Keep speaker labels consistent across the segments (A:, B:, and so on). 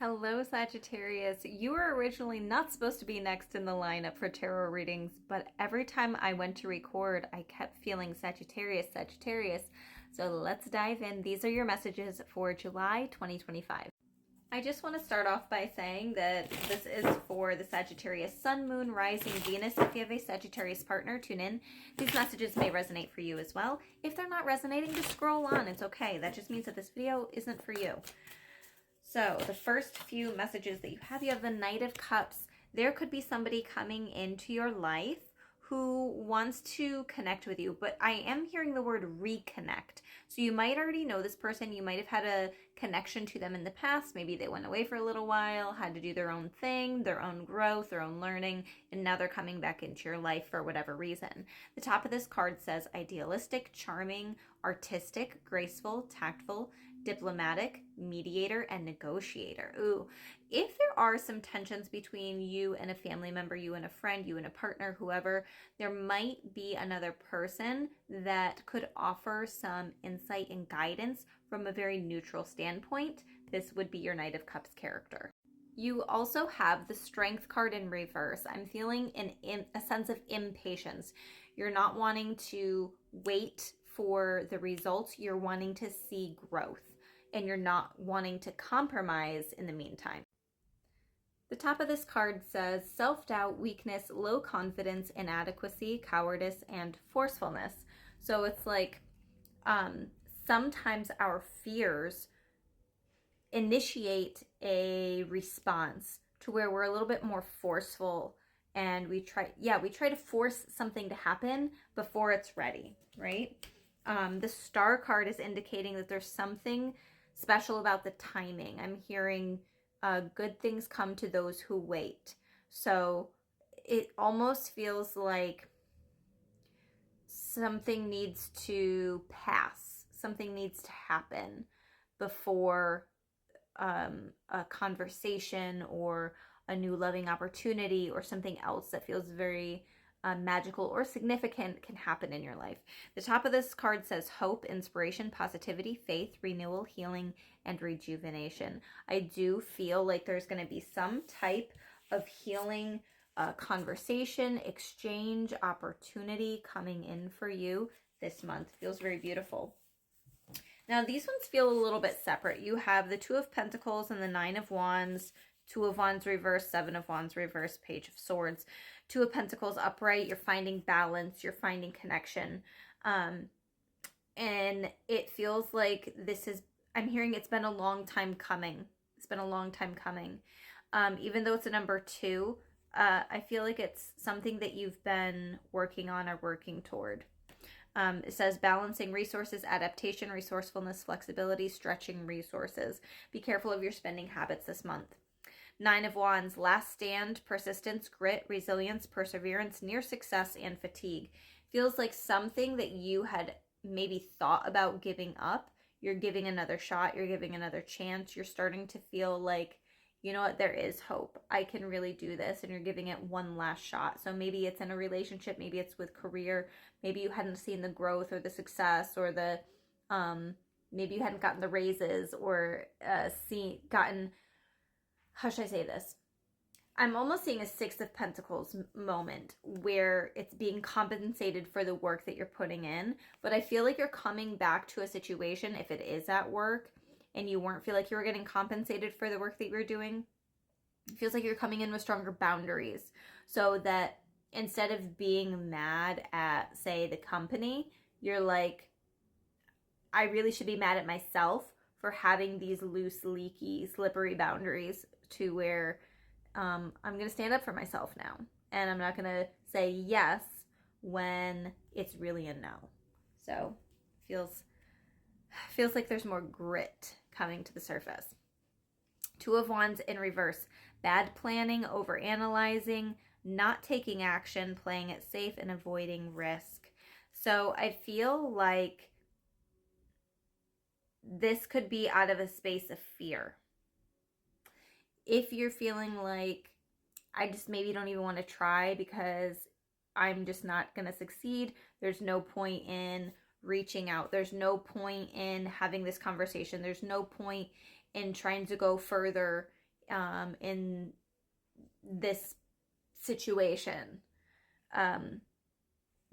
A: Hello, Sagittarius. You were originally not supposed to be next in the lineup for tarot readings, but every time I went to record, I kept feeling Sagittarius, Sagittarius. So let's dive in. These are your messages for July 2025. I just want to start off by saying that this is for the Sagittarius Sun, Moon, Rising, Venus. If you have a Sagittarius partner, tune in. These messages may resonate for you as well. If they're not resonating, just scroll on. It's okay. That just means that this video isn't for you. So the first few messages that you have the Knight of Cups. There could be somebody coming into your life who wants to connect with you, but I am hearing the word reconnect. So you might already know this person. You might have had a connection to them in the past. Maybe they went away for a little while, had to do their own thing, their own growth, their own learning, and now they're coming back into your life for whatever reason. The top of this card says idealistic, charming, artistic, graceful, tactful, diplomatic, mediator, and negotiator. Ooh, if there are some tensions between you and a family member, you and a friend, you and a partner, whoever, there might be another person that could offer some insight and guidance from a very neutral standpoint. This would be your Knight of Cups character. You also have the Strength card in reverse. I'm feeling a sense of impatience. You're not wanting to wait for the results. You're wanting to see growth, and you're not wanting to compromise in the meantime. The top of this card says self-doubt, weakness, low confidence, inadequacy, cowardice, and forcefulness. So it's like sometimes our fears initiate a response to where we're a little bit more forceful, and we try to force something to happen before it's ready, right? The Star card is indicating that there's something special about the timing. I'm hearing good things come to those who wait. So it almost feels like something needs to pass. Something needs to happen before a conversation or a new loving opportunity or something else that feels very magical or significant can happen in your life. The top of this card says hope, inspiration, positivity, faith, renewal, healing, and rejuvenation. I do feel like there's going to be some type of healing conversation, exchange, opportunity coming in for you this month. Feels very beautiful. Now, these ones feel a little bit separate. You have the Two of Pentacles and the Nine of Wands, Two of Wands reverse, Seven of Wands reverse, Page of Swords. Two of Pentacles upright, you're finding balance, you're finding connection. And it feels like I'm hearing it's been a long time coming. It's been a long time coming. Even though it's a number 2, I feel like it's something that you've been working on or working toward. It says balancing resources, adaptation, resourcefulness, flexibility, stretching resources. Be careful of your spending habits this month. Nine of Wands, last stand, persistence, grit, resilience, perseverance, near success, and fatigue. Feels like something that you had maybe thought about giving up. You're giving another shot. You're giving another chance. You're starting to feel like, you know what, there is hope. I can really do this. And you're giving it one last shot. So maybe it's in a relationship. Maybe it's with career. Maybe you hadn't seen the growth or the success or the, maybe you hadn't gotten the raises or gotten, how should I say this? I'm almost seeing a Six of Pentacles moment where it's being compensated for the work that you're putting in. But I feel like you're coming back to a situation, if it is at work, and you weren't feel like you were getting compensated for the work that you were doing. It feels like you're coming in with stronger boundaries. So that instead of being mad at, say, the company, you're like, I really should be mad at myself for having these loose, leaky, slippery boundaries to where I'm going to stand up for myself now. And I'm not going to say yes when it's really a no. So feels like there's more grit coming to the surface. Two of Wands in reverse. Bad planning, overanalyzing, not taking action, playing it safe, and avoiding risk. So I feel like this could be out of a space of fear. If you're feeling like, I just maybe don't even want to try because I'm just not going to succeed, there's no point in reaching out. There's no point in having this conversation. There's no point in trying to go further in this situation,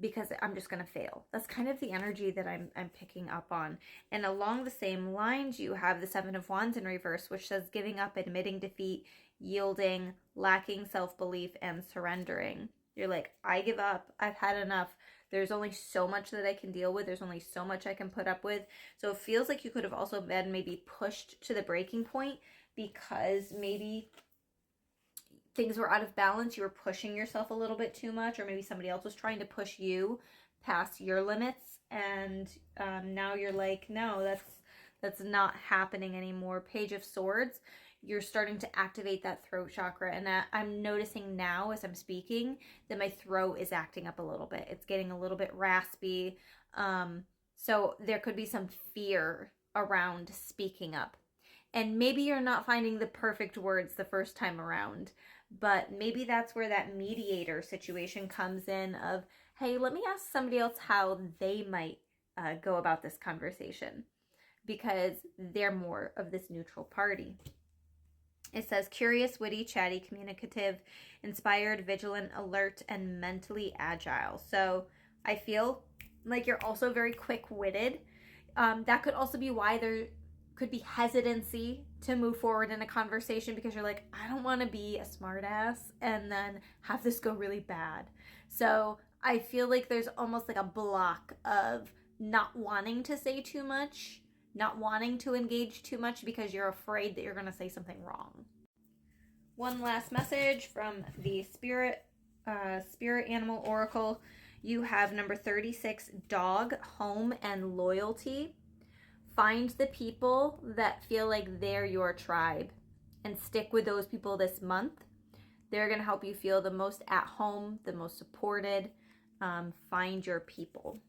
A: because I'm just going to fail. That's kind of the energy that I'm picking up on. And along the same lines, you have the Seven of Wands in reverse, which says giving up, admitting defeat, yielding, lacking self-belief, and surrendering. You're like, I give up. I've had enough. There's only so much that I can deal with. There's only so much I can put up with. So it feels like you could have also been maybe pushed to the breaking point because maybe things were out of balance. You were pushing yourself a little bit too much, or maybe somebody else was trying to push you past your limits. And now you're like, no, that's not happening anymore. Page of Swords. You're starting to activate that throat chakra. And I'm noticing now as I'm speaking that my throat is acting up a little bit. It's getting a little bit raspy. So there could be some fear around speaking up. And maybe you're not finding the perfect words the first time around, but maybe that's where that mediator situation comes in of, hey, let me ask somebody else how they might go about this conversation, because they're more of this neutral party. It says curious, witty, chatty, communicative, inspired, vigilant, alert, and mentally agile. So I feel like you're also very quick-witted. That could also be why there could be hesitancy to move forward in a conversation, because you're like, I don't want to be a smartass and then have this go really bad. So I feel like there's almost like a block of not wanting to say too much, not wanting to engage too much because you're afraid that you're going to say something wrong. One last message from the Spirit Animal Oracle. You have number 36, dog, home, and loyalty. Find the people that feel like they're your tribe and stick with those people this month. They're going to help you feel the most at home, the most supported. Find your people.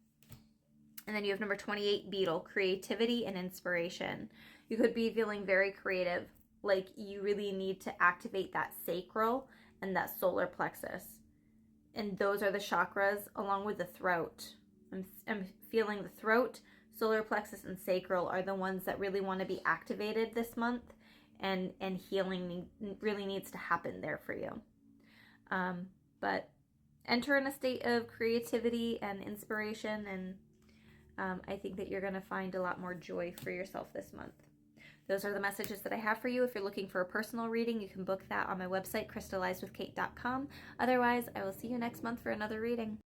A: And then you have number 28, beetle, creativity and inspiration. You could be feeling very creative, like you really need to activate that sacral and that solar plexus. And those are the chakras along with the throat. I'm feeling the throat, solar plexus, and sacral are the ones that really want to be activated this month, and healing really needs to happen there for you. But enter in a state of creativity and inspiration, and I think that you're going to find a lot more joy for yourself this month. Those are the messages that I have for you. If you're looking for a personal reading, you can book that on my website, crystallizedwithkate.com. Otherwise, I will see you next month for another reading.